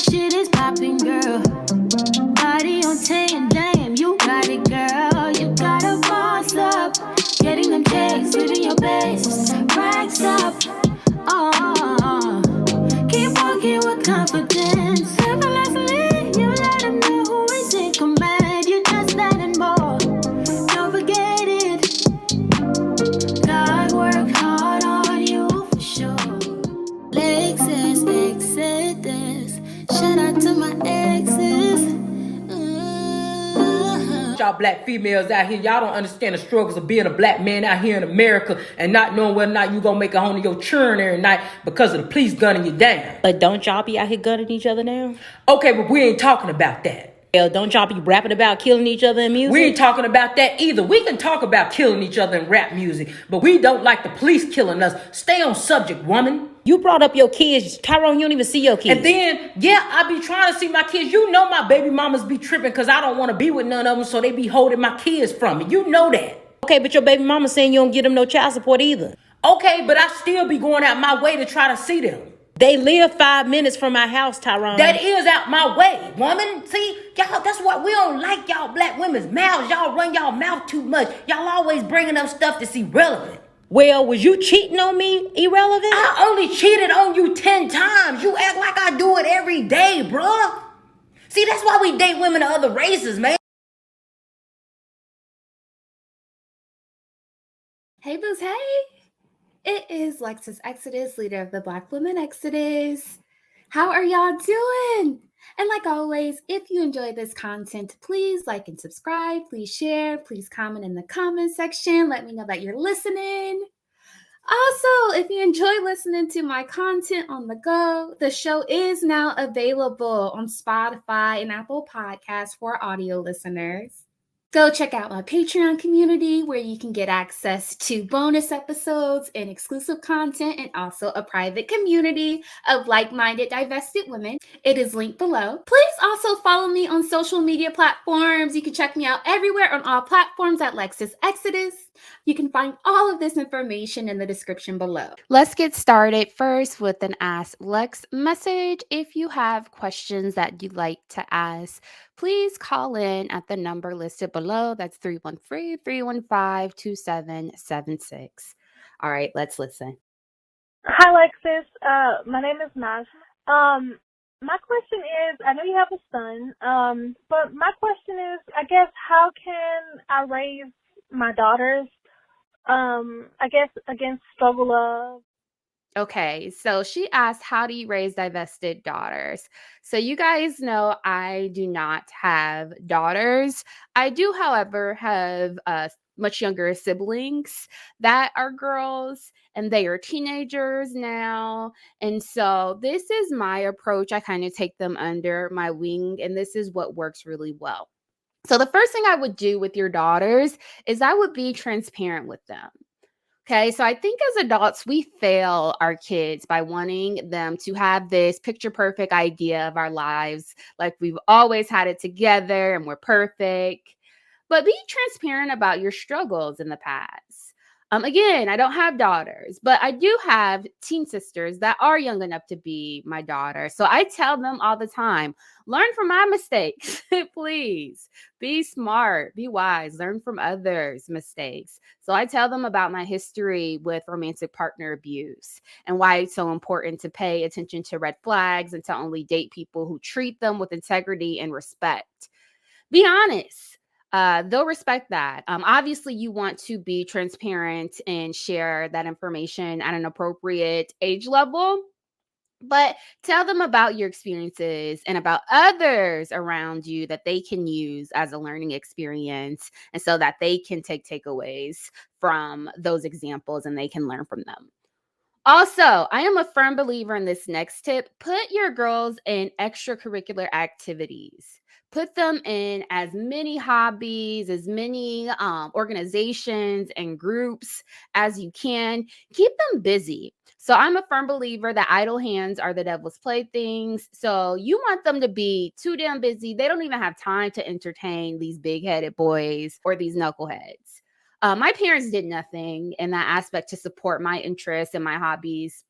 shit is popping, girl. Body on 10, damn, you got it, girl. You gotta boss up. Getting them checks, living your best. Racks up. Oh, keep walking with confidence. Everlastingly, you let them know who is in command. You just that and more. Don't forget it. God worked hard on you for sure. Lexus, Exodus. Shout out to my exes. Y'all black females out here, y'all don't understand the struggles of being a black man out here in America and not knowing whether or not you gonna make it home to your children every night because of the police gunning you down. But don't y'all be out here gunning each other now? Okay, but we ain't talking about that. Hell, don't y'all be rapping about killing each other in music? We ain't talking about that either. We can talk about killing each other in rap music, but we don't like the police killing us. Stay on subject, woman. You brought up your kids. Tyrone, you don't even see your kids. And then, yeah, I be trying to see my kids. You know my baby mamas be tripping because I don't want to be with none of them, so they be holding my kids from me. You know that. Okay, but your baby mama saying you don't get them no child support either. Okay, but I still be going out my way to try to see them. They live 5 minutes from my house, Tyrone. That is out my way, woman. See, y'all, that's why we don't like y'all black women's mouths. Y'all run y'all mouth too much. Y'all always bringing up stuff that's irrelevant. Well, was you cheating on me irrelevant? I only cheated on you 10 times. You act like I do it every day, bruh. See, that's why we date women of other races, man. Hey, boos, hey. It is Lexus Exodus, leader of the Black Women Exodus. How are y'all doing? And like always, if you enjoy this content, please like and subscribe. Please share. Please comment in the comment section. Let me know that you're listening. Also, if you enjoy listening to my content on the go, the show is now available on Spotify and Apple Podcasts for audio listeners. Go check out my Patreon community where you can get access to bonus episodes and exclusive content and also a private community of like-minded divested women. It is linked below. Please also follow me on social media platforms. You can check me out everywhere on all platforms at Lexus Exodus. You can find all of this information in the description below. Let's get started first with an Ask Lex message. If you have questions that you'd like to ask, please call in at the number listed below. That's 313-315-2776. All right, let's listen. Hi, Lexus. My name is Naj. My question is, I know you have a son, but my question is, I guess, how can I raise my daughters, I guess, against struggle of... Okay, so she asked, how do you raise divested daughters? So you guys know I do not have daughters. I do, however, have much younger siblings that are girls, and they are teenagers now. And so this is my approach. I kind of take them under my wing, and this is what works really well. So the first thing I would do with your daughters is I would be transparent with them. Okay, so I think as adults, we fail our kids by wanting them to have this picture perfect idea of our lives, like we've always had it together and we're perfect. But be transparent about your struggles in the past. Again, I don't have daughters, but I do have teen sisters that are young enough to be my daughter. So I tell them all the time, learn from my mistakes, please. Be smart, be wise, learn from others' mistakes. So I tell them about my history with romantic partner abuse and why it's so important to pay attention to red flags and to only date people who treat them with integrity and respect. Be honest. They'll respect that. Obviously, you want to be transparent and share that information at an appropriate age level, but tell them about your experiences and about others around you that they can use as a learning experience, and so that they can take takeaways from those examples and they can learn from them. Also, I am a firm believer in this next tip. Put your girls in extracurricular activities. Put them in as many hobbies, as many organizations and groups as you can. Keep them busy. So I'm a firm believer that idle hands are the devil's playthings. So you want them to be too damn busy. They don't even have time to entertain these big-headed boys or these knuckleheads. My parents did nothing in that aspect to support my interests and my hobbies.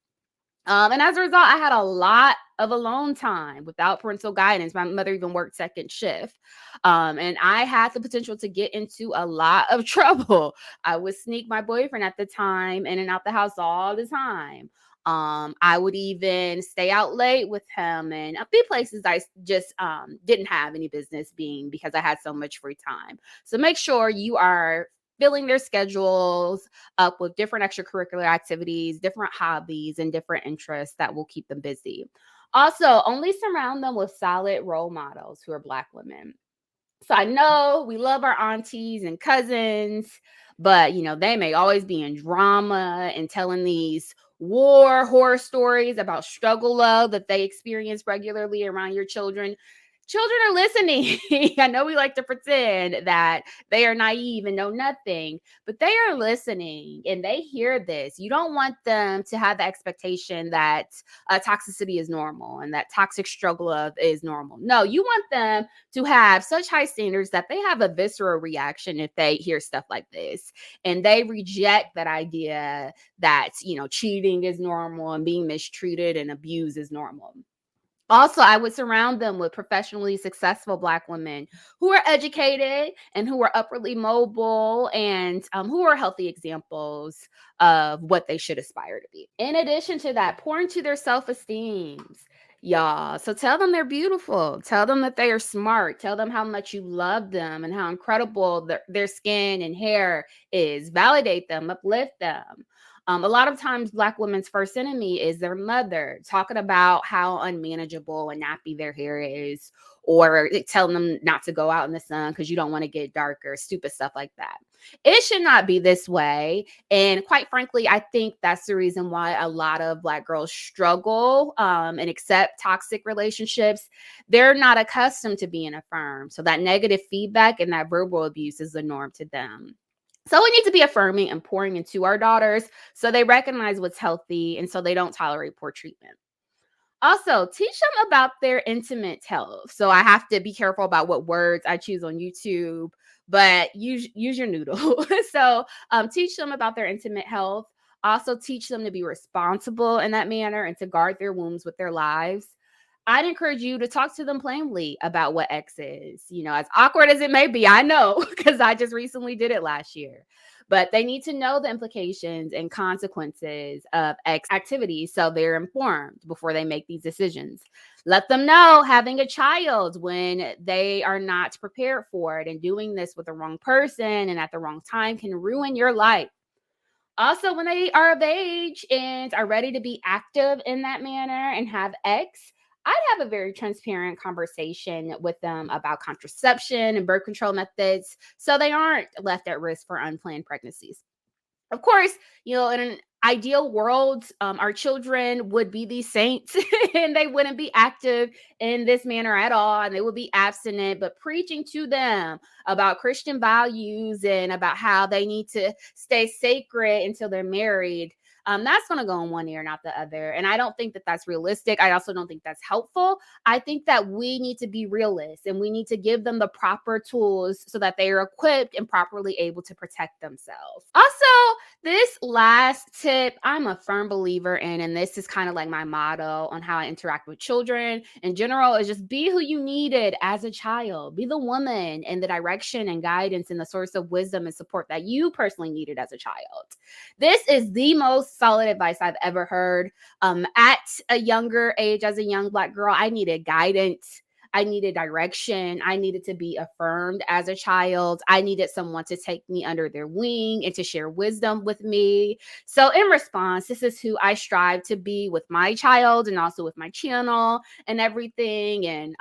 And as a result, I had a lot of alone time without parental guidance. My mother even worked second shift. And I had the potential to get into a lot of trouble. I would sneak my boyfriend at the time in and out the house all the time. I would even stay out late with him and be places I just didn't have any business being because I had so much free time. So make sure you are filling their schedules up with different extracurricular activities, different hobbies, and different interests that will keep them busy. Also, only surround them with solid role models who are Black women. So I know we love our aunties and cousins, but they may always be in drama and telling these war horror stories about struggle love that they experience regularly around your children. Children are listening. I know we like to pretend that they are naive and know nothing, but they are listening and they hear this. You don't want them to have the expectation that toxicity is normal and that toxic struggle of is normal. No, you want them to have such high standards that they have a visceral reaction if they hear stuff like this, and they reject that idea that cheating is normal and being mistreated and abused is normal. Also, I would surround them with professionally successful Black women who are educated and who are upwardly mobile and who are healthy examples of what they should aspire to be. In addition to that, pour into their self-esteem, y'all. So tell them they're beautiful. Tell them that they are smart. Tell them how much you love them and how incredible their skin and hair is. Validate them, uplift them. A lot of times Black women's first enemy is their mother, talking about how unmanageable and nappy their hair is, or telling them not to go out in the sun because you don't want to get darker, stupid stuff like that. It should not be this way. And quite frankly, I think that's the reason why a lot of Black girls struggle and accept toxic relationships. They're not accustomed to being affirmed. So that negative feedback and that verbal abuse is the norm to them. So we need to be affirming and pouring into our daughters so they recognize what's healthy and so they don't tolerate poor treatment. Also, teach them about their intimate health. So I have to be careful about what words I choose on YouTube, but use your noodle. So teach them about their intimate health. Also teach them to be responsible in that manner and to guard their wounds with their lives. I'd encourage you to talk to them plainly about what X is. As awkward as it may be, I know, because I just recently did it last year. But they need to know the implications and consequences of X activities so they're informed before they make these decisions. Let them know having a child when they are not prepared for it and doing this with the wrong person and at the wrong time can ruin your life. Also, when they are of age and are ready to be active in that manner and have X, I'd have a very transparent conversation with them about contraception and birth control methods so they aren't left at risk for unplanned pregnancies. Of course, in an ideal world, our children would be these saints and they wouldn't be active in this manner at all. And they would be abstinent, but preaching to them about Christian values and about how they need to stay sacred until they're married. That's going to go in one ear, not the other. And I don't think that that's realistic. I also don't think that's helpful. I think that we need to be realists and we need to give them the proper tools so that they are equipped and properly able to protect themselves. Also, this last tip, I'm a firm believer in, and this is kind of like my motto on how I interact with children in general, is just be who you needed as a child. Be the woman and the direction and guidance and the source of wisdom and support that you personally needed as a child. This is the most solid advice I've ever heard. At a younger age, as a young Black girl, I needed guidance. I needed direction. I needed to be affirmed as a child. I needed someone to take me under their wing and to share wisdom with me. So in response, this is who I strive to be with my child and also with my channel and everything. And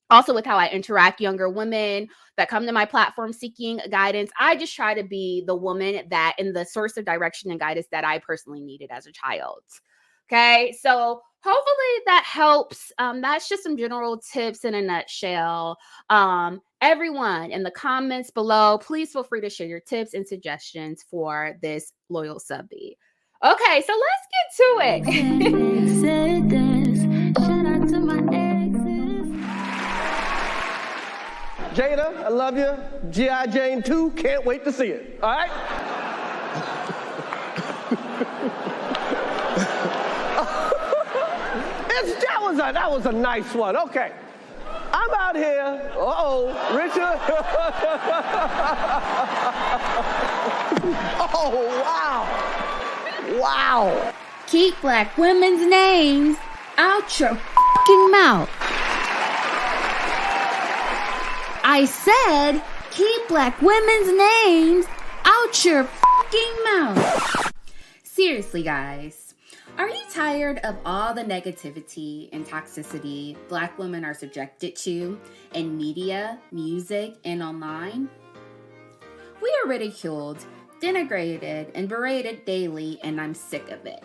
also with how I interact younger women that come to my platform seeking guidance. I just try to be the woman that in the source of direction and guidance that I personally needed as a child. Okay, so hopefully that helps. That's just some general tips in a nutshell. Everyone in the comments below, please feel free to share your tips and suggestions for this loyal subby. Okay, so let's get to it. Shout out to my exes. Jada, I love you. G.I. Jane 2, can't wait to see it. All right? That was a nice one. Okay. I'm out here. Richard. Oh, wow. Wow. Keep black women's names out your fucking mouth. I said, keep black women's names out your fucking mouth. Seriously, guys, are you tired of all the negativity and toxicity black women are subjected to in media, music, and online? We are ridiculed, denigrated, and berated daily, and I'm sick of it.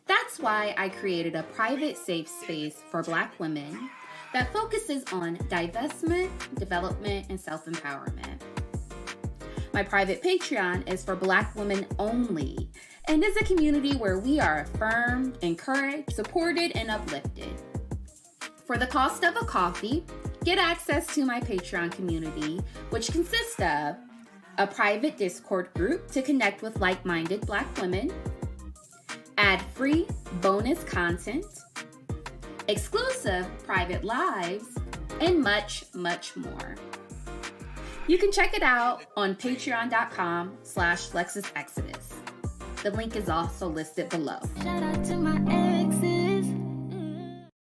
That's why I created a private safe space for black women that focuses on divestment, development, and self-empowerment. My private Patreon is for black women only and is a community where we are affirmed, encouraged, supported, and uplifted. For the cost of a coffee, get access to my Patreon community, which consists of a private Discord group to connect with like-minded black women, ad-free bonus content, exclusive private lives, and much, much more. You can check it out on patreon.com/LexisExodus. The link is also listed below. Shout out to my exes.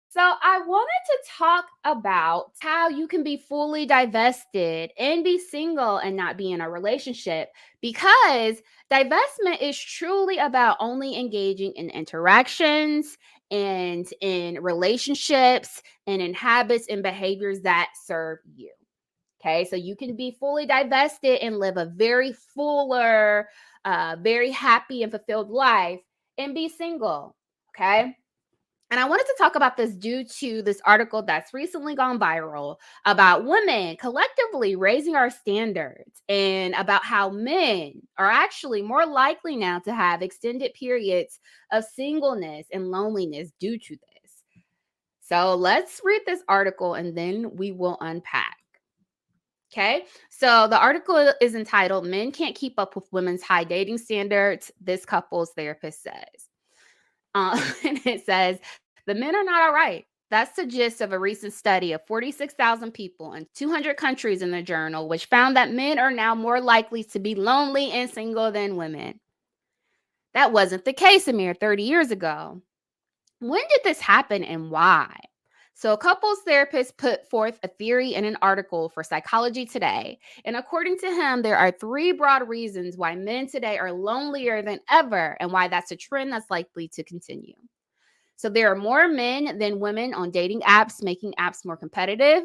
So I wanted to talk about how you can be fully divested and be single and not be in a relationship, because divestment is truly about only engaging in interactions and in relationships and in habits and behaviors that serve you. Okay, so you can be fully divested and live a very fuller, very happy and fulfilled life and be single. Okay. And I wanted to talk about this due to this article that's recently gone viral about women collectively raising our standards and about how men are actually more likely now to have extended periods of singleness and loneliness due to this. So let's read this article and then we will unpack. Okay, so the article is entitled "Men Can't Keep Up with Women's High Dating Standards," this couple's therapist says. And it says, the men are not all right. That's the gist of a recent study of 46,000 people in 200 countries in the journal, which found that men are now more likely to be lonely and single than women. That wasn't the case a mere 30 years ago. When did this happen and why? So a couples therapist put forth a theory in an article for Psychology Today. And according to him, there are 3 broad reasons why men today are lonelier than ever and why that's a trend that's likely to continue. So there are more men than women on dating apps, making apps more competitive.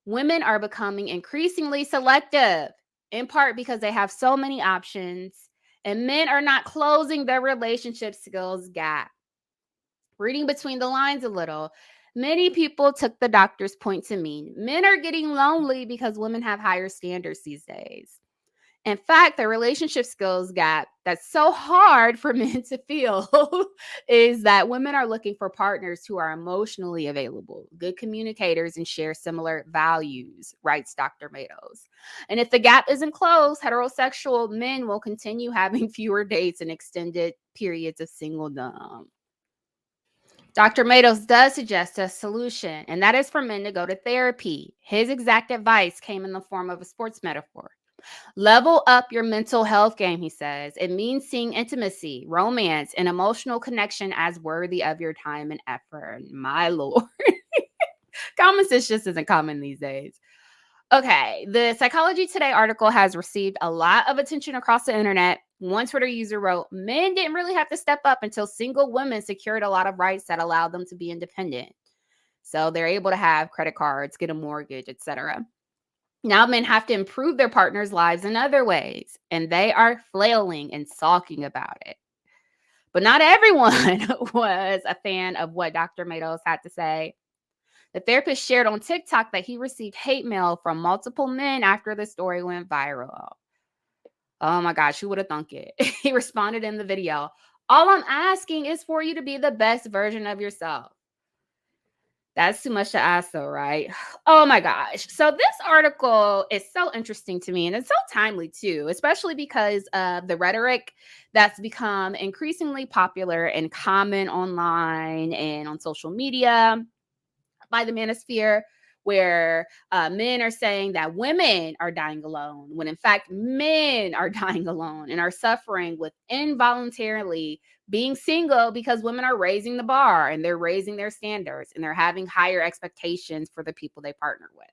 Women are becoming increasingly selective, in part because they have so many options, and men are not closing their relationship skills gap. Reading between the lines a little, many people took the doctor's point to mean men are getting lonely because women have higher standards these days. In fact, the relationship skills gap that's so hard for men to feel is that women are looking for partners who are emotionally available, good communicators, and share similar values, writes Dr. Matos. And if the gap isn't closed, heterosexual men will continue having fewer dates and extended periods of singledom. Dr. Matos does suggest a solution, and that is for men to go to therapy. His exact advice came in the form of a sports metaphor. Level up your mental health game, he says. It means seeing intimacy, romance, and emotional connection as worthy of your time and effort. My Lord. Common sense just isn't common these days. Okay, the Psychology Today article has received a lot of attention across the internet. One Twitter user wrote, men didn't really have to step up until single women secured a lot of rights that allowed them to be independent. So they're able to have credit cards, get a mortgage, etc. Now men have to improve their partners' lives in other ways, and they are flailing and sulking about it. But not everyone was a fan of what Dr. Matos had to say. The therapist shared on TikTok that he received hate mail from multiple men after the story went viral. Oh my gosh, who would have thunk it? He responded in the video, all I'm asking is for you to be the best version of yourself. That's too much to ask, though, right? Oh my gosh. So, this article is so interesting to me, and it's so timely, too, especially because of the rhetoric that's become increasingly popular and common online and on social media by the manosphere, where men are saying that women are dying alone, when in fact men are dying alone and are suffering with involuntarily being single because women are raising the bar and they're raising their standards and they're having higher expectations for the people they partner with.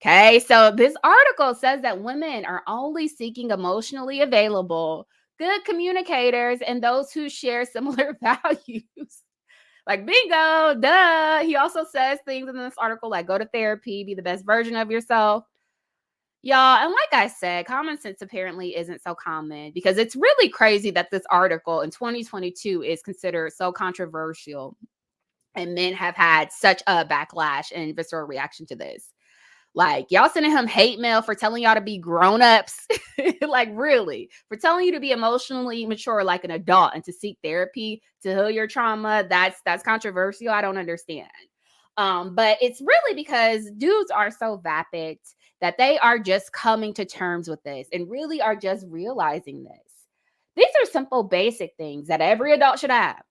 Okay, so this article says that women are only seeking emotionally available, good communicators, and those who share similar values. Like, bingo, duh. He also says things in this article like go to therapy, be the best version of yourself. Y'all, and like I said, common sense apparently isn't so common, because it's really crazy that this article in 2022 is considered so controversial and men have had such a backlash and visceral reaction to this. Like, y'all sending him hate mail for telling y'all to be grown-ups. Like, really, for telling you to be emotionally mature like an adult and to seek therapy to heal your trauma. That's controversial. I don't understand. But it's really because dudes are so vapid that they are just coming to terms with this and really are just realizing this. These are simple, basic things that every adult should have,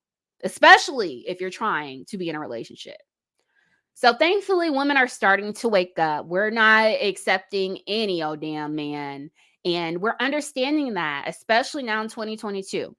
especially if you're trying to be in a relationship. So thankfully, women are starting to wake up. We're not accepting any old damn man. And we're understanding that, especially now in 2022.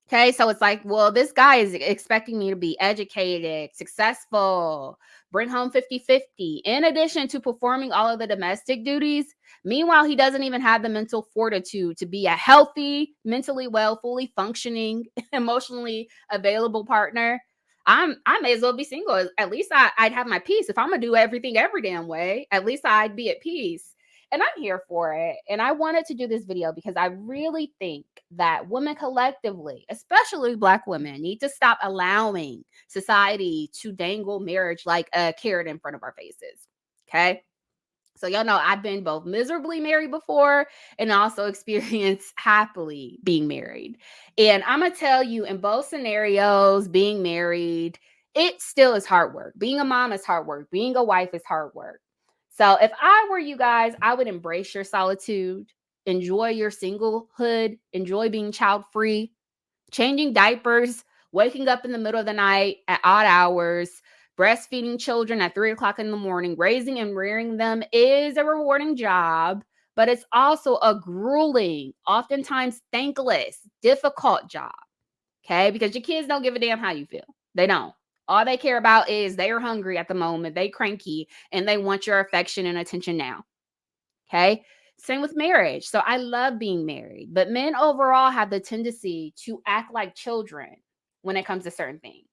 Okay, so it's like, well, this guy is expecting me to be educated, successful, bring home 50-50, in addition to performing all of the domestic duties. Meanwhile, he doesn't even have the mental fortitude to be a healthy, mentally well, fully functioning, emotionally available partner. I may as well be single. At least I'd have my peace. If I'm gonna do everything every damn way, at least I'd be at peace. And I'm here for it. And I wanted to do this video because I really think that women collectively, especially Black women, need to stop allowing society to dangle marriage like a carrot in front of our faces. Okay. So y'all know I've been both miserably married before and also experienced happily being married. And I'm going to tell you, in both scenarios, being married, it still is hard work. Being a mom is hard work. Being a wife is hard work. So if I were you guys, I would embrace your solitude, enjoy your singlehood, enjoy being child free, changing diapers, waking up in the middle of the night at odd hours, breastfeeding children at 3 o'clock in the morning. Raising and rearing them is a rewarding job, but it's also a grueling, oftentimes thankless, difficult job. Okay, because your kids don't give a damn how you feel. They don't. All they care about is they are hungry at the moment, they cranky, and they want your affection and attention now. Okay. Same with marriage. So I love being married, but men overall have the tendency to act like children when it comes to certain things.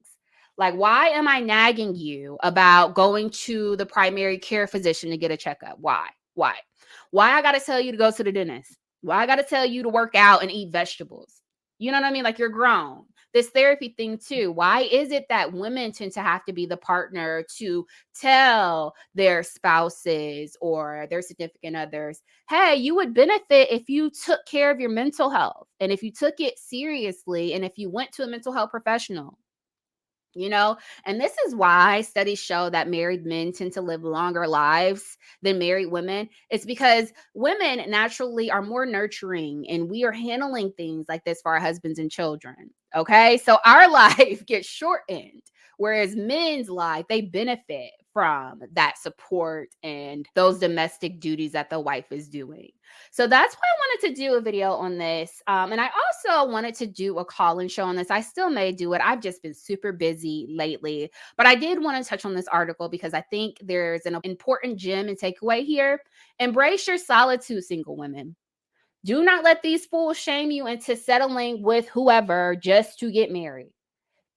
Like, why am I nagging you about going to the primary care physician to get a checkup? Why? Why I got to tell you to go to the dentist? Why I got to tell you to work out and eat vegetables? You know what I mean? Like, you're grown. This therapy thing too. Why is it that women tend to have to be the partner to tell their spouses or their significant others, hey, you would benefit if you took care of your mental health and if you took it seriously and if you went to a mental health professional? You know, and this is why studies show that married men tend to live longer lives than married women. It's because women naturally are more nurturing and we are handling things like this for our husbands and children. Okay. So our life gets shortened, whereas men's life, they benefit from that support and those domestic duties that the wife is doing. So that's why I wanted to do a video on this. And I also wanted to do a call-in show on this. I still may do it. I've just been super busy lately. But I did want to touch on this article because I think there's an important gem and takeaway here. Embrace your solitude, single women. Do not let these fools shame you into settling with whoever just to get married.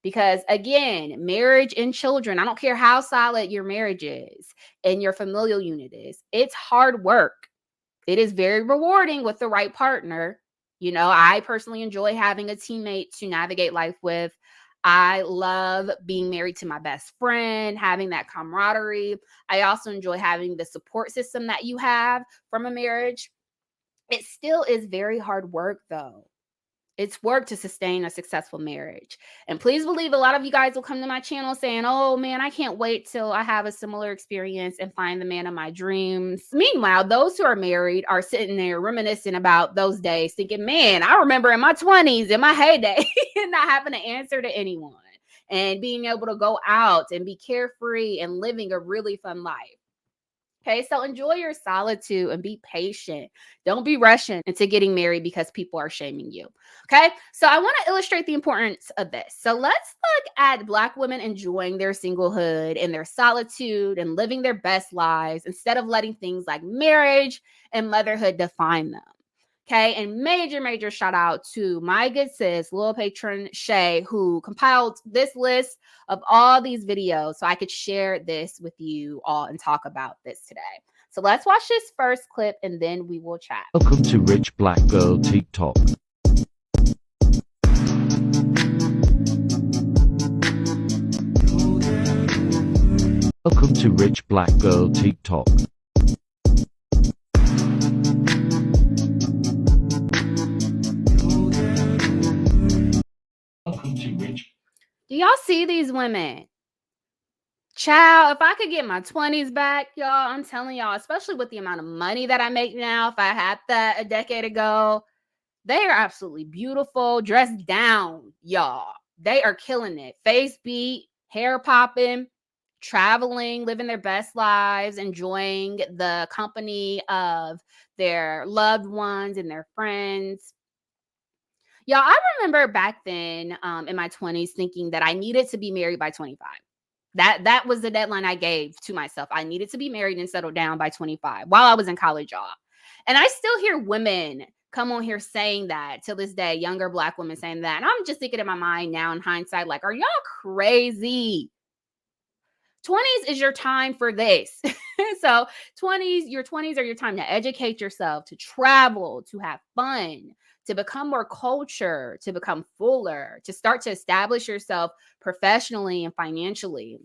Because again, marriage and children, I don't care how solid your marriage is and your familial unit is, it's hard work. It is very rewarding with the right partner. You know, I personally enjoy having a teammate to navigate life with. I love being married to my best friend, having that camaraderie. I also enjoy having the support system that you have from a marriage. It still is very hard work, though. It's work to sustain a successful marriage. And please believe a lot of you guys will come to my channel saying, oh man, I can't wait till I have a similar experience and find the man of my dreams. Meanwhile, those who are married are sitting there reminiscing about those days thinking, man, I remember in my 20s, in my heyday, not having to answer to anyone and being able to go out and be carefree and living a really fun life. Okay, so enjoy your solitude and be patient. Don't be rushing into getting married because people are shaming you. Okay, so I want to illustrate the importance of this. So let's look at Black women enjoying their singlehood and their solitude and living their best lives instead of letting things like marriage and motherhood define them. Okay, and major shout out to my good sis, little patron Shay, who compiled this list of all these videos so I could share this with you all and talk about this today. So let's watch this first clip and then we will chat. Welcome to Rich Black Girl TikTok. Welcome to Rich Black Girl TikTok. Do y'all see these women? Child, if I could get my 20s back, y'all, I'm telling y'all, especially with the amount of money that I make now, if I had that a decade ago, they are absolutely beautiful, dressed down, y'all. They are killing it. Face beat, hair popping, traveling, living their best lives, enjoying the company of their loved ones and their friends. Y'all, I remember back then in my 20s thinking that I needed to be married by 25. That was the deadline I gave to myself. I needed to be married and settle down by 25 while I was in college, y'all. And I still hear women come on here saying that till this day, younger Black women saying that. And I'm just thinking in my mind now in hindsight, like, are y'all crazy? 20s is your time for this. So your 20s are your time to educate yourself, to travel, to have fun, to become more cultured, to become fuller, to start to establish yourself professionally and financially.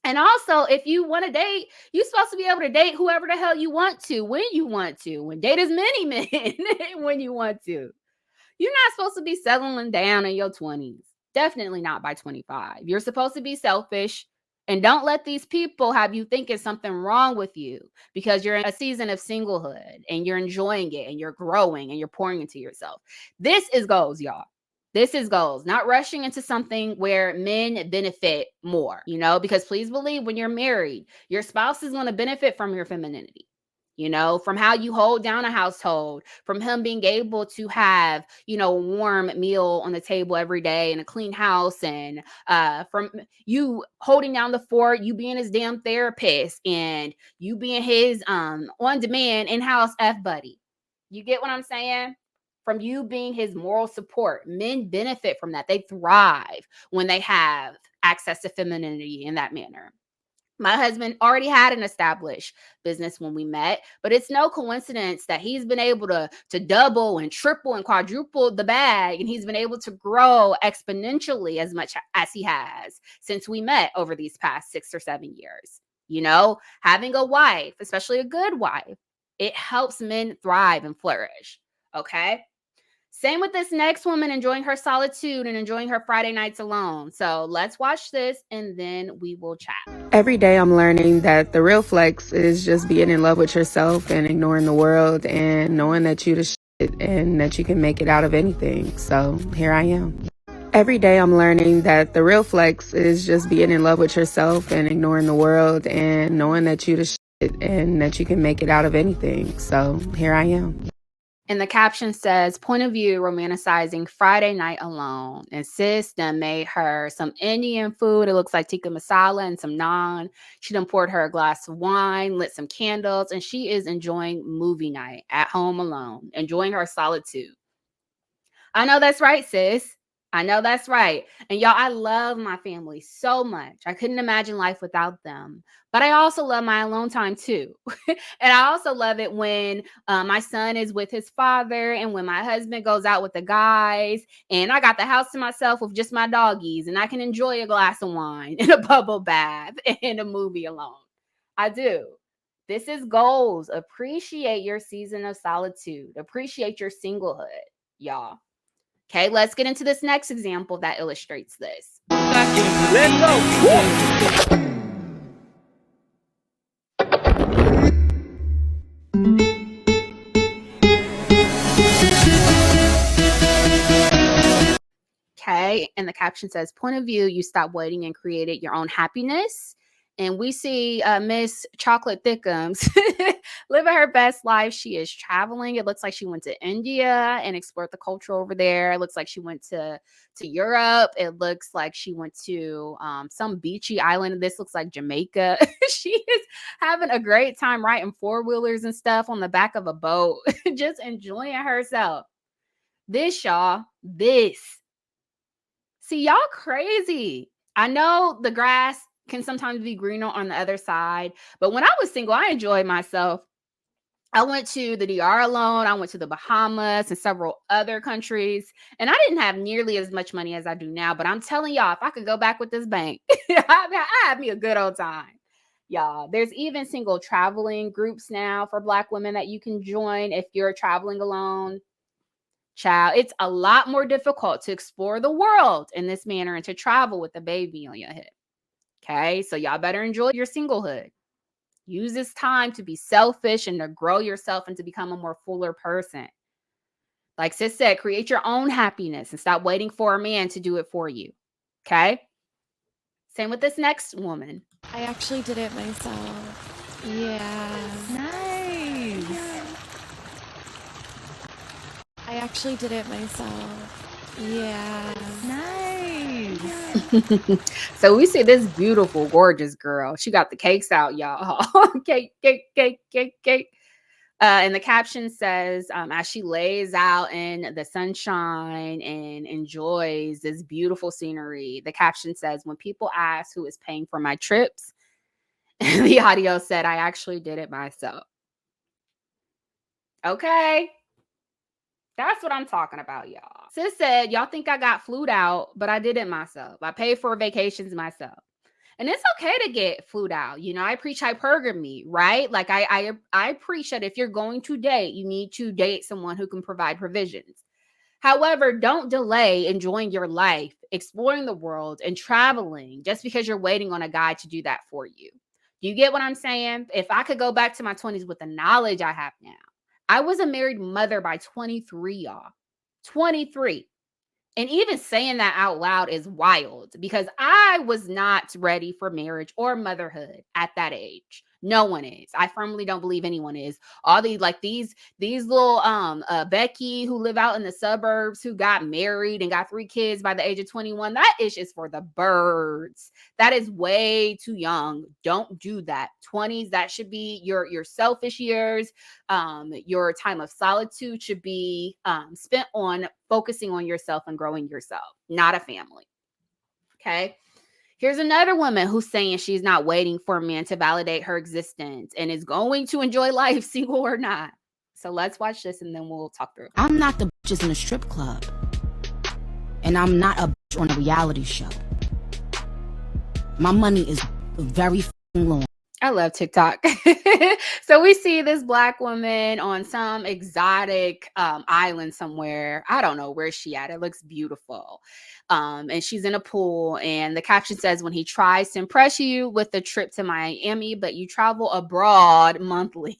And also, if you want to date, you're supposed to be able to date whoever the hell you want to, when you want to, when date as many men when you want to. You're not supposed to be settling down in your 20s. Definitely not by 25. You're supposed to be selfish. And don't let these people have you thinking something wrong with you because you're in a season of singlehood and you're enjoying it and you're growing and you're pouring into yourself. This is goals, y'all. This is goals, not rushing into something where men benefit more, because please believe when you're married, your spouse is going to benefit from your femininity. From how you hold down a household, from him being able to have, a warm meal on the table every day and a clean house, and from you holding down the fort, you being his damn therapist and you being his on-demand in-house F-buddy. You get what I'm saying? From you being his moral support. Men benefit from that. They thrive when they have access to femininity in that manner. My husband already had an established business when we met, but it's no coincidence that he's been able to double and triple and quadruple the bag, and he's been able to grow exponentially as much as he has since we met over these past 6 or 7 years. Having a wife, especially a good wife, it helps men thrive and flourish. Okay. Same with this next woman enjoying her solitude and enjoying her Friday nights alone. So let's watch this and then we will chat. Every day I'm learning that the real flex is just being in love with yourself and ignoring the world and knowing that you the shit and that you can make it out of anything. So here I am. Every day I'm learning that the real flex is just being in love with yourself and ignoring the world and knowing that you the shit and that you can make it out of anything. So here I am. And the caption says, point of view, romanticizing Friday night alone. And sis done made her some Indian food. It looks like tikka masala and some naan. She done poured her a glass of wine, lit some candles, and she is enjoying movie night at home alone, enjoying her solitude. I know that's right, sis. I know that's right. And y'all, I love my family so much. I couldn't imagine life without them. But I also love my alone time too. And I also love it when my son is with his father and when my husband goes out with the guys and I got the house to myself with just my doggies and I can enjoy a glass of wine and a bubble bath and a movie alone. I do. This is goals. Appreciate your season of solitude. Appreciate your singlehood, y'all. Okay, let's get into this next example that illustrates this. Let's go. Woo! Okay, and the caption says, point of view, you stopped waiting and created your own happiness. And we see Miss Chocolate Thickums living her best life. She is traveling. It looks like she went to India and explored the culture over there. It looks like she went to Europe. It looks like she went to some beachy island. This looks like Jamaica. She is having a great time riding four-wheelers and stuff on the back of a boat, just enjoying herself. This, y'all, this. See, y'all crazy. I know the grass can sometimes be greener on the other side, but when I was single, I enjoyed myself. I went to the DR alone. I went to the Bahamas and several other countries, and I didn't have nearly as much money as I do now. But I'm telling y'all, if I could go back with this bank, I had me a good old time. Y'all, there's even single traveling groups now for Black women that you can join if you're traveling alone. Child, it's a lot more difficult to explore the world in this manner and to travel with a baby on your hip. Okay, so y'all better enjoy your singlehood. Use this time to be selfish and to grow yourself and to become a more fuller person. Like sis said, create your own happiness and stop waiting for a man to do it for you. Okay? Same with this next woman. I actually did it myself. Yeah. Nice. Yeah. I actually did it myself. Yeah. Nice. So we see this beautiful, gorgeous girl. She got the cakes out, y'all. Cake, cake, cake, cake, cake. And the caption says, as she lays out in the sunshine and enjoys this beautiful scenery, the caption says, when people ask who is paying for my trips, the audio said, I actually did it myself. Okay. That's what I'm talking about, y'all. Sis said, y'all think I got flued out, but I did it myself. I paid for vacations myself. And it's okay to get flued out. You know, I preach hypergamy, right? Like I preach that if you're going to date, you need to date someone who can provide provisions. However, don't delay enjoying your life, exploring the world, and traveling just because you're waiting on a guy to do that for you. Do you get what I'm saying? If I could go back to my 20s with the knowledge I have now, I was a married mother by 23, y'all. 23. And even saying that out loud is wild because I was not ready for marriage or motherhood at that age. No one is. I firmly don't believe anyone is. All these little Becky who live out in the suburbs who got married and got 3 kids by the age of 21, that ish is for the birds. That is way too young. Don't do that. 20s, that should be your selfish years. Your time of solitude should be spent on focusing on yourself and growing yourself, not a family. Okay. Here's another woman who's saying she's not waiting for a man to validate her existence and is going to enjoy life, single or not. So let's watch this and then we'll talk through it. I'm not the bitches in a strip club. And I'm not a bitch on a reality show. My money is very long. I love TikTok. So we see this Black woman on some exotic island somewhere. I don't know where she at. It looks beautiful. And she's in a pool. And the caption says, when he tries to impress you with a trip to Miami, but you travel abroad monthly.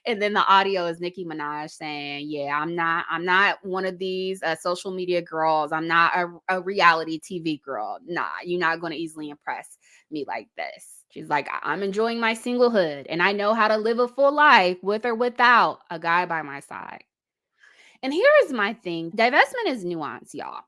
And then the audio is Nicki Minaj saying, yeah, I'm not one of these social media girls. I'm not a reality TV girl. Nah, you're not going to easily impress me like this. She's like, I'm enjoying my singlehood and I know how to live a full life with or without a guy by my side. And here's my thing. Divestment is nuance, y'all.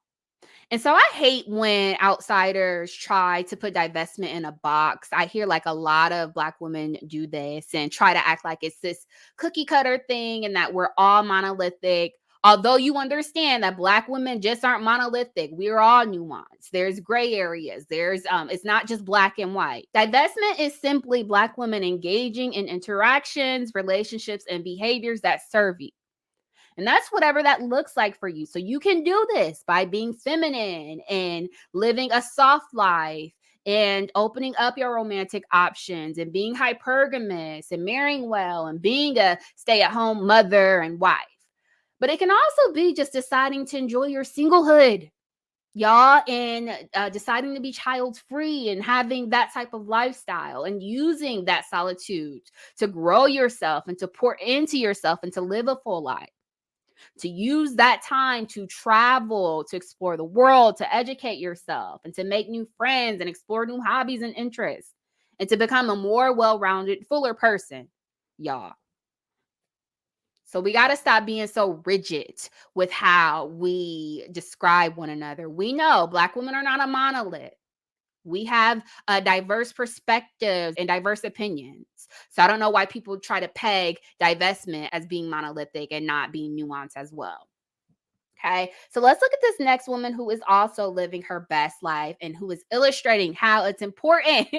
And so I hate when outsiders try to put divestment in a box. I hear like a lot of Black women do this and try to act like it's this cookie cutter thing and that we're all monolithic. Although you understand that Black women just aren't monolithic. We're all nuanced. There's gray areas. It's not just black and white. Divestment is simply Black women engaging in interactions, relationships, and behaviors that serve you. And that's whatever that looks like for you. So you can do this by being feminine and living a soft life and opening up your romantic options and being hypergamous and marrying well and being a stay-at-home mother and wife. But it can also be just deciding to enjoy your singlehood, y'all, and deciding to be child free and having that type of lifestyle and using that solitude to grow yourself and to pour into yourself and to live a full life. To use that time to travel, to explore the world, to educate yourself, and to make new friends and explore new hobbies and interests, and to become a more well-rounded, fuller person, y'all. So we got to stop being so rigid with how we describe one another. We know Black women are not a monolith. We have diverse perspectives and diverse opinions. So I don't know why people try to peg divestment as being monolithic and not being nuanced as well. Okay, so let's look at this next woman who is also living her best life and who is illustrating how it's important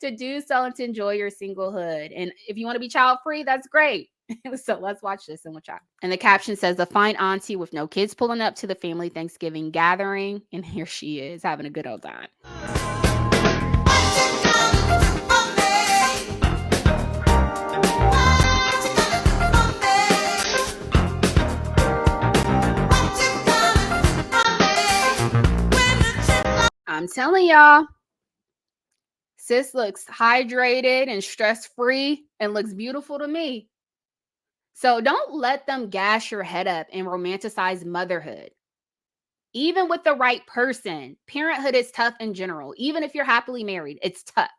to do so and to enjoy your singlehood. And if you want to be child free, that's great. So let's watch this and watch out. And the caption says, "A fine auntie with no kids pulling up to the family Thanksgiving gathering." And here she is having a good old time. I'm telling y'all, sis looks hydrated and stress-free and looks beautiful to me. So don't let them gas your head up and romanticize motherhood. Even with the right person, parenthood is tough in general. Even if you're happily married, it's tough.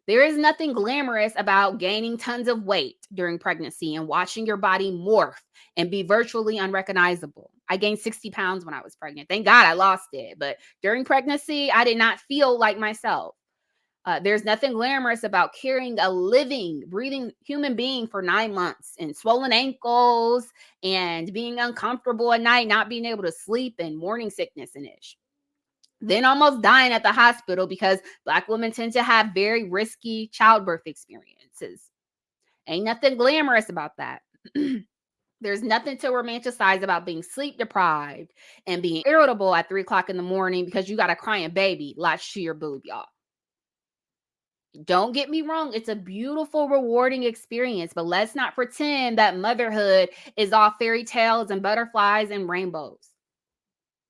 There is nothing glamorous about gaining tons of weight during pregnancy and watching your body morph and be virtually unrecognizable. I gained 60 pounds when I was pregnant. Thank God I lost it. But during pregnancy, I did not feel like myself. There's nothing glamorous about carrying a living, breathing human being for 9 months and swollen ankles and being uncomfortable at night, not being able to sleep and morning sickness and ish. Then almost dying at the hospital because Black women tend to have very risky childbirth experiences. Ain't nothing glamorous about that. There's nothing to romanticize about being sleep deprived and being irritable at 3 o'clock in the morning because you got a crying baby latched to your boob, y'all. Don't get me wrong. It's a beautiful, rewarding experience, but let's not pretend that motherhood is all fairy tales and butterflies and rainbows.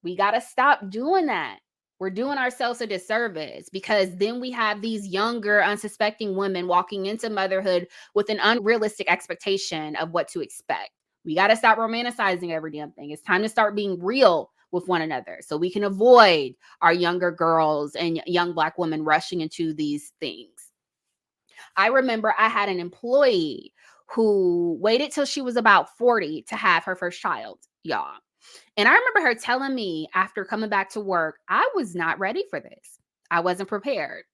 We got to stop doing that. We're doing ourselves a disservice because then we have these younger, unsuspecting women walking into motherhood with an unrealistic expectation of what to expect. We got to stop romanticizing every damn thing. It's time to start being real with one another so we can avoid our younger girls and young Black women rushing into these things. I remember I had an employee who waited till she was about 40 to have her first child, y'all. And I remember her telling me after coming back to work, I was not ready for this. I wasn't prepared.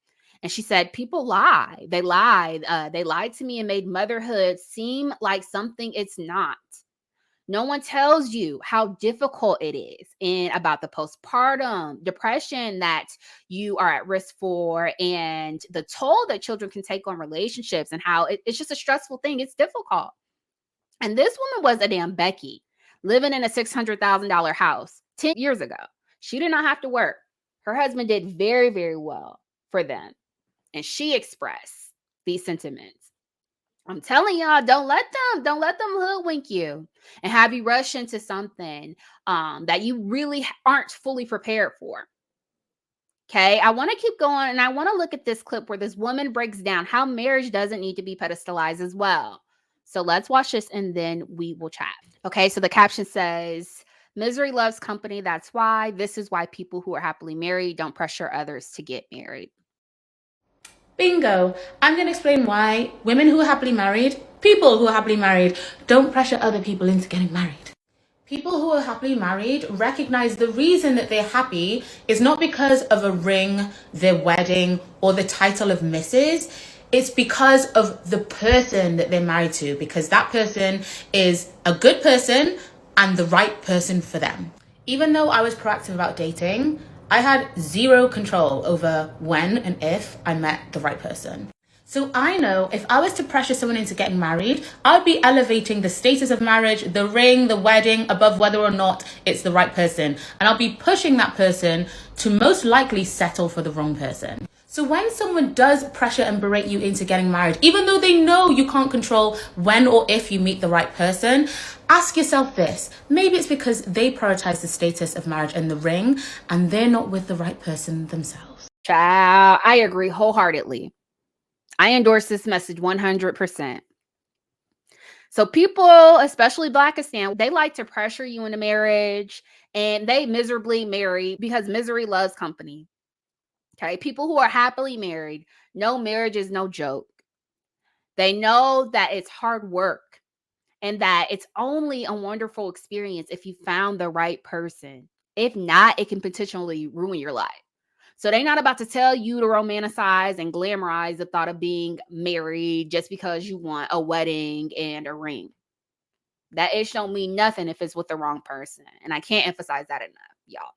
And she said, people lie. They lied. They lied to me and made motherhood seem like something it's not. No one tells you how difficult it is and about the postpartum depression that you are at risk for and the toll that children can take on relationships and how it's just a stressful thing. It's difficult. And this woman was a damn Becky living in a $600,000 house 10 years ago. She did not have to work. Her husband did very, very well for them. And she expressed these sentiments. I'm telling y'all, don't let them hoodwink you and have you rush into something that you really aren't fully prepared for. Okay, I want to keep going and I want to look at this clip where this woman breaks down how marriage doesn't need to be pedestalized as well. So let's watch this and then we will chat. Okay, so the caption says, "Misery loves company. That's why. This is why people who are happily married don't pressure others to get married." Bingo. I'm going to explain why women who are happily married, people who are happily married, don't pressure other people into getting married. People who are happily married recognize the reason that they're happy is not because of a ring, their wedding, or the title of Mrs. It's because of the person that they're married to, because that person is a good person and the right person for them. Even though I was proactive about dating, I had zero control over when and if I met the right person. So I know if I was to pressure someone into getting married, I'd be elevating the status of marriage, the ring, the wedding, above whether or not it's the right person. And I'll be pushing that person to most likely settle for the wrong person. So when someone does pressure and berate you into getting married, even though they know you can't control when or if you meet the right person, ask yourself this. Maybe it's because they prioritize the status of marriage and the ring, and they're not with the right person themselves. Child, I agree wholeheartedly. I endorse this message 100%. So people, especially Blackistan, they like to pressure you into marriage, and they miserably marry because misery loves company. Okay, people who are happily married know marriage is no joke. They know that it's hard work and that it's only a wonderful experience if you found the right person. If not, it can potentially ruin your life. So they're not about to tell you to romanticize and glamorize the thought of being married just because you want a wedding and a ring. That ish don't mean nothing if it's with the wrong person. And I can't emphasize that enough, y'all.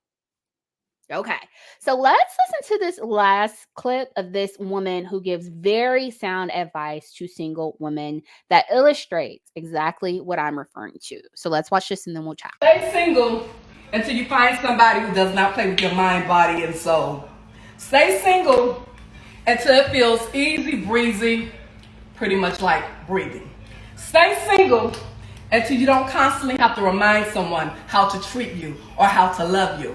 Okay, so let's listen to this last clip of this woman who gives very sound advice to single women that illustrates exactly what I'm referring to. So let's watch this and then we'll chat. Stay single until you find somebody who does not play with your mind, body, and soul. Stay single until it feels easy breezy, pretty much like breathing. Stay single until you don't constantly have to remind someone how to treat you or how to love you.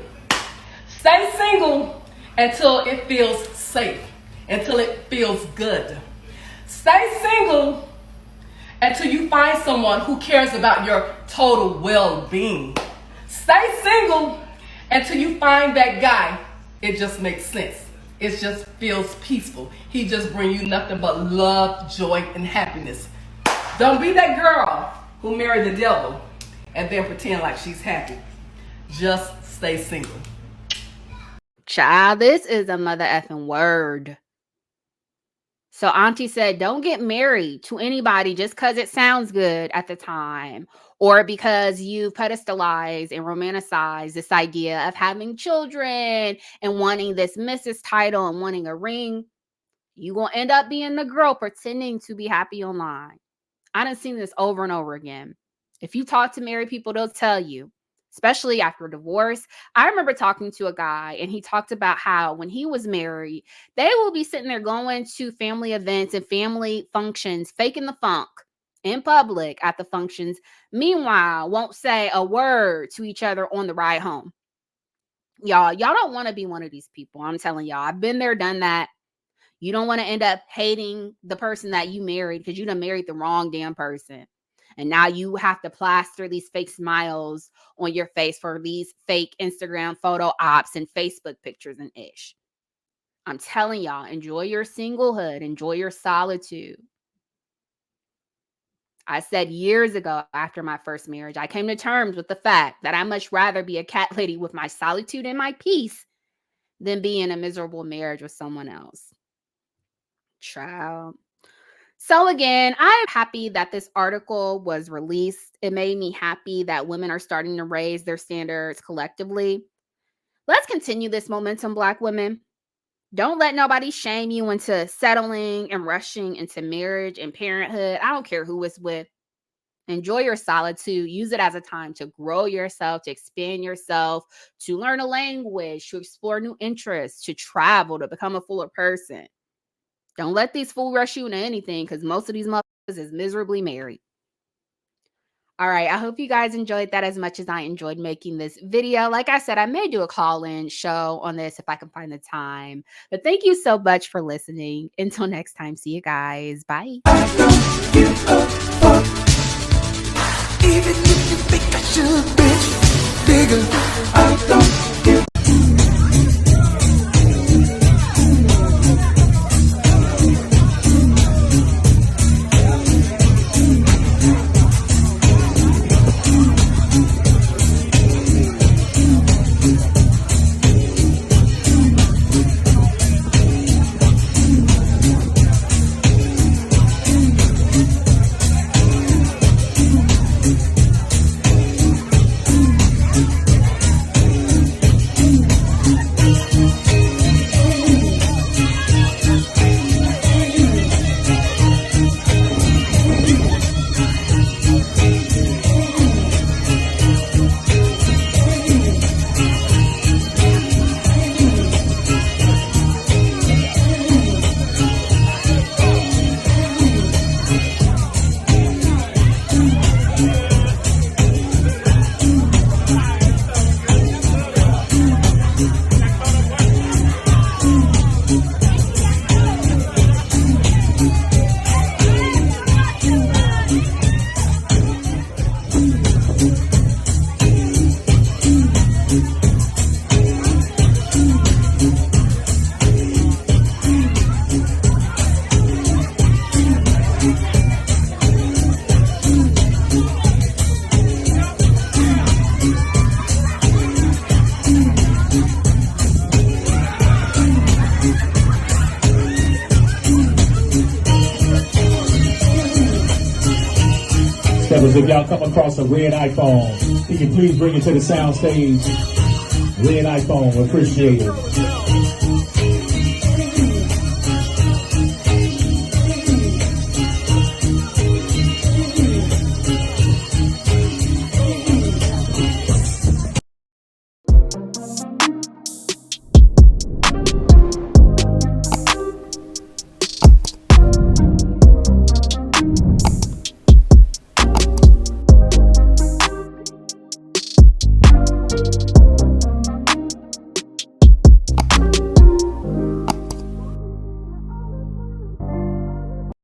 Stay single until it feels safe, until it feels good. Stay single until you find someone who cares about your total well-being. Stay single until you find that guy. It just makes sense. It just feels peaceful. He just brings you nothing but love, joy, and happiness. Don't be that girl who married the devil and then pretend like she's happy. Just stay single. Child, this is a mother effing word. So Auntie said, don't get married to anybody just because it sounds good at the time, or because you pedestalize and romanticize this idea of having children and wanting this Mrs. title and wanting a ring. You're going to end up being the girl pretending to be happy online. I done seen this over and over again. If you talk to married people, they'll tell you, especially after divorce. I remember talking to a guy and he talked about how when he was married, they will be sitting there going to family events and family functions, faking the funk in public at the functions. Meanwhile, won't say a word to each other on the ride home. Y'all don't want to be one of these people. I'm telling y'all, I've been there, done that. You don't want to end up hating the person that you married because you done married the wrong damn person. And now you have to plaster these fake smiles on your face for these fake Instagram photo ops and Facebook pictures and ish. I'm telling y'all, enjoy your singlehood. Enjoy your solitude. I said years ago after my first marriage, I came to terms with the fact that I much rather be a cat lady with my solitude and my peace than be in a miserable marriage with someone else. Child. So again, I'm happy that this article was released. It made me happy that women are starting to raise their standards collectively. Let's continue this momentum, Black women. Don't let nobody shame you into settling and rushing into marriage and parenthood. I don't care who it's with. Enjoy your solitude. Use it as a time to grow yourself, to expand yourself, to learn a language, to explore new interests, to travel, to become a fuller person. Don't let these fools rush you into anything because most of these motherfuckers is miserably married. All right, I hope you guys enjoyed that as much as I enjoyed making this video. Like I said, I may do a call-in show on this if I can find the time. But thank you so much for listening. Until next time, see you guys. Bye. Even if you think I should, bitch, bigger, I don't give if y'all come across a red iPhone, can you please bring it to the sound stage? Red iPhone, appreciate it.